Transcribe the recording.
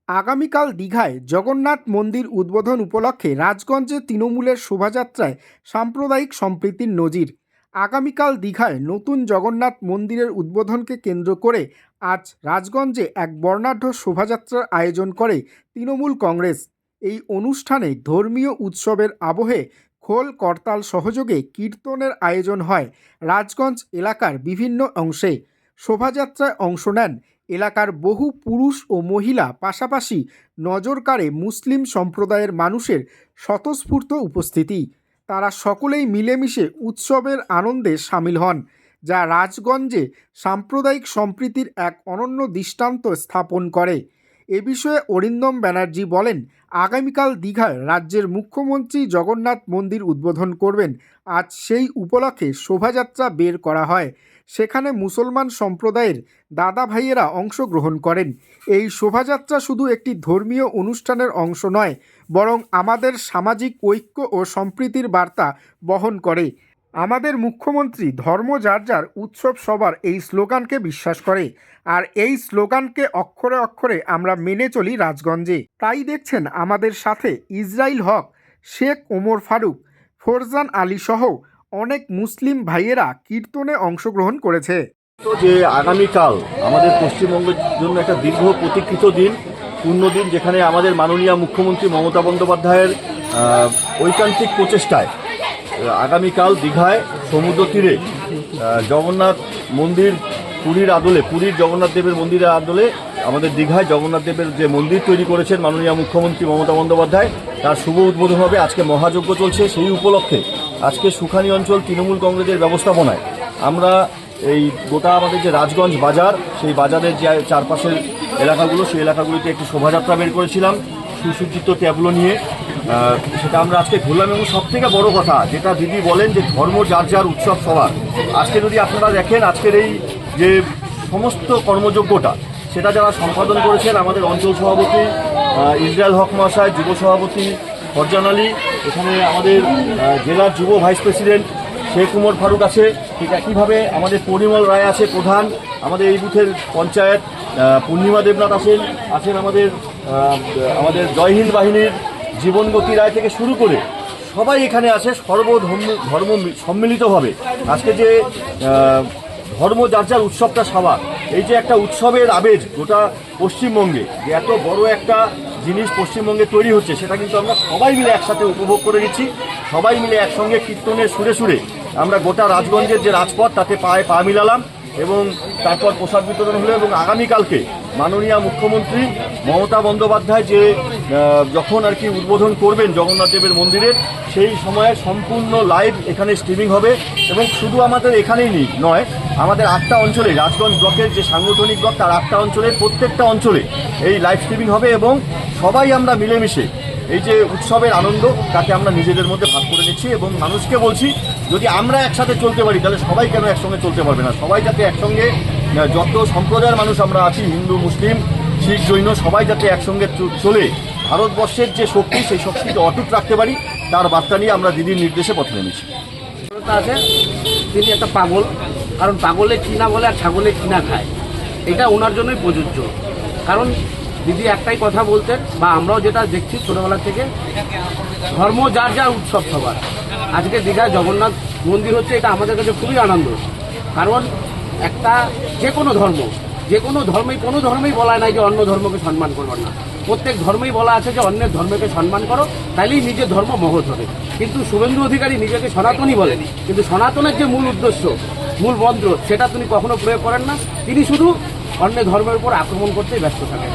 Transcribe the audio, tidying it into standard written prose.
আগামীকাল দীঘায় জগন্নাথ মন্দির উদ্বোধন উপলক্ষে রাজগঞ্জে তৃণমূলের শোভাযাত্রায় সাম্প্রদায়িক সম্প্রীতির নজির। আগামীকাল দীঘায় নতুন জগন্নাথ মন্দিরের উদ্বোধনকে কেন্দ্র করে আজ রাজগঞ্জে এক বর্ণাঢ্য শোভাযাত্রার আয়োজন করে তৃণমূল কংগ্রেস। এই অনুষ্ঠানে ধর্মীয় উৎসবের আবহে খোল করতাল সহযোগে কীর্তনের আয়োজন হয় রাজগঞ্জ এলাকার বিভিন্ন অংশে। শোভাযাত্রায় অংশ নেন এলাকার বহু পুরুষ ও মহিলা, পাশাপাশি নজর কাড়ে মুসলিম সম্প্রদায়ের মানুষের স্বতঃস্ফূর্ত উপস্থিতি। তারা সকলেই মিলেমিশে উৎসবের আনন্দে সামিল হন, যা রাজগঞ্জে সাম্প্রদায়িক সম্প্রীতির এক অনন্য দৃষ্টান্ত স্থাপন করে। এ বিষয়ে অরিন্দম ব্যানার্জি বলেন, আগামীকাল দীঘায় রাজ্যের মুখ্যমন্ত্রী জগন্নাথ মন্দির উদ্বোধন করবেন। আজ সেই উপলক্ষে শোভাযাত্রা বের করা হয়। সেখানে মুসলমান সম্প্রদায়ের দাদা ভাইয়েরা অংশগ্রহণ করেন। এই শোভাযাত্রা শুধু একটি ধর্মীয় অনুষ্ঠানের অংশ নয়, বরং আমাদের সামাজিক ঐক্য ও সম্প্রীতির বার্তা বহন করে। আমাদের মুখ্যমন্ত্রী ধর্ম যার যার, উৎসব সবার এই স্লোগানকে বিশ্বাস করে, আর এই স্লোগানকে অক্ষরে অক্ষরে আমরা মেনে চলি রাজগঞ্জে। তাই দেখছেন আমাদের সাথে ইসরাইল হক, শেখ ওমর ফারুক, ফরজান আলী সহ অনেক মুসলিম ভাইয়েরা কীর্তনে অংশগ্রহণ করেছে। তো যে আগামীকাল আমাদের পশ্চিমবঙ্গের জন্য একটা দীর্ঘ প্রতীক্ষিত দিন, পূর্ণ দিন, যেখানে আমাদের মাননীয় মুখ্যমন্ত্রী মমতা বন্দ্যোপাধ্যায়ের ঐকান্তিক প্রচেষ্টায় আগামীকাল দীঘায় সমুদ্র তীরে জগন্নাথ মন্দির পুরীর জগন্নাথ দেবের মন্দিরের আদলে আমাদের দীঘায় জগন্নাথ দেবের যে মন্দির তৈরি করেছেন মাননীয় মুখ্যমন্ত্রী মমতা বন্দ্যোপাধ্যায়, তার শুভ উদ্বোধন হবে। আজকে মহাযজ্ঞ চলছে, সেই উপলক্ষে আজকে সুখানী অঞ্চল তৃণমূল কংগ্রেসের ব্যবস্থাপনায় আমরা এই গোটা আমাদের যে রাজগঞ্জ বাজার, সেই বাজারের যে চারপাশের এলাকাগুলো, সেই এলাকাগুলিতে একটি শোভাযাত্রা বের করেছিলাম সুসজ্জিত ট্যাবলো নিয়ে। সেটা আমরা আজকে ঘুরলাম। এবং সবথেকে বড় কথা যেটা দিদি বলেন যে ধর্ম যার যার, উৎসব সবার। আজকে যদি আপনারা দেখেন আজকের এই যে সমস্ত কর্মযজ্ঞটা, সেটা যারা সম্পাদন করেছেন আমাদের অঞ্চল সভাপতি ইসরাইল হক মহাশয়, যুব সভাপতি ফরজান আলী, এখানে আমাদের জেলার যুব ভাইস প্রেসিডেন্ট শেখ ওমর ফারুক আছে, ঠিক একইভাবে আমাদের পরিমল রায় আছে প্রধান, আমাদের এই বুথের পঞ্চায়েত পূর্ণিমা দেবনাথ আছেন আমাদের জয় হিন্দ বাহিনীর জীবনগতি রায় থেকে শুরু করে সবাই এখানে আছে। ধর্ম সম্মিলিতভাবে আজকে যে ধর্ম যার যার উৎসবটা সবার, এই যে একটা উৎসবের আবেগ গোটা পশ্চিমবঙ্গে, যে এত বড় একটা জিনিস পশ্চিমবঙ্গে তৈরি হচ্ছে, সেটা কিন্তু আমরা সবাই মিলে একসাথে উপভোগ করে গেছি। সবাই মিলে একসঙ্গে কীর্তনের সুরে সুরে আমরা গোটা রাজগঞ্জের যে রাজপথ, তাতে পায়ে পা মিলালাম এবং তারপর প্রসাদ বিতরণ হলো। এবং আগামীকালকে মাননীয় মুখ্যমন্ত্রী মমতা বন্দ্যোপাধ্যায় যে যখন আর কি উদ্বোধন করবেন জগন্নাথ দেবের মন্দিরের, সেই সময়ে সম্পূর্ণ লাইভ এখানে স্ট্রিমিং হবে। এবং শুধু আমাদের এখানেই নয়, আমাদের 8টা অঞ্চলে, রাজগঞ্জ ব্লকের যে সাংগঠনিক ব্লক, তার 8টা অঞ্চলের প্রত্যেকটা অঞ্চলে এই লাইভ স্ট্রিমিং হবে। এবং সবাই আমরা মিলেমিশে এই যে উৎসবের আনন্দ, তাকে আমরা নিজেদের মধ্যে ভাগ করে নিচ্ছি। এবং মানুষকে বলছি, যদি আমরা একসাথে চলতে পারি, তাহলে সবাই কেন একসঙ্গে চলতে পারবে না? সবাই যাতে একসঙ্গে, যত সম্প্রদায়ের মানুষ আমরা আছি, হিন্দু, মুসলিম, শিখ, জৈন, সবাই যাতে একসঙ্গে চলে ভারতবর্ষের যে শক্তি, সেই শক্তিকে অটুট রাখতে পারি, তার বার্তা নিয়ে আমরা দিদির নির্দেশে পথে নেমেছি। আছে তিনি একটা পাগল, কারণ পাগলে কিনা বলে আর ছাগলে কিনা খায়, এটা ওনার জন্যই প্রযোজ্য। কারণ দিদি একটাই কথা বলতেন, বা আমরাও যেটা দেখছি ছোটোবেলা থেকে, ধর্ম যার যার, উৎসব সবার। আজকে দীঘায় জগন্নাথ মন্দির হচ্ছে, এটা আমাদের কাছে খুবই আনন্দ। কারণ একটা যে কোনো ধর্মেই, কোনো ধর্মেই বলা নাই যে অন্য ধর্মকে সম্মান করবার না। প্রত্যেক ধর্মেই বলা আছে যে অন্যের ধর্মকে সম্মান করো, তাইলেই নিজের ধর্ম মহৎ হবে। কিন্তু শুভেন্দু অধিকারী নিজেকে সনাতনী বলেন, কিন্তু সনাতনের যে মূল উদ্দেশ্য, মূল মন্ত্র, সেটা তিনি কখনো প্রয়োগ করেন না। তিনি শুধু অন্য ধর্মের উপর আক্রমণ করতেই ব্যস্ত থাকেন।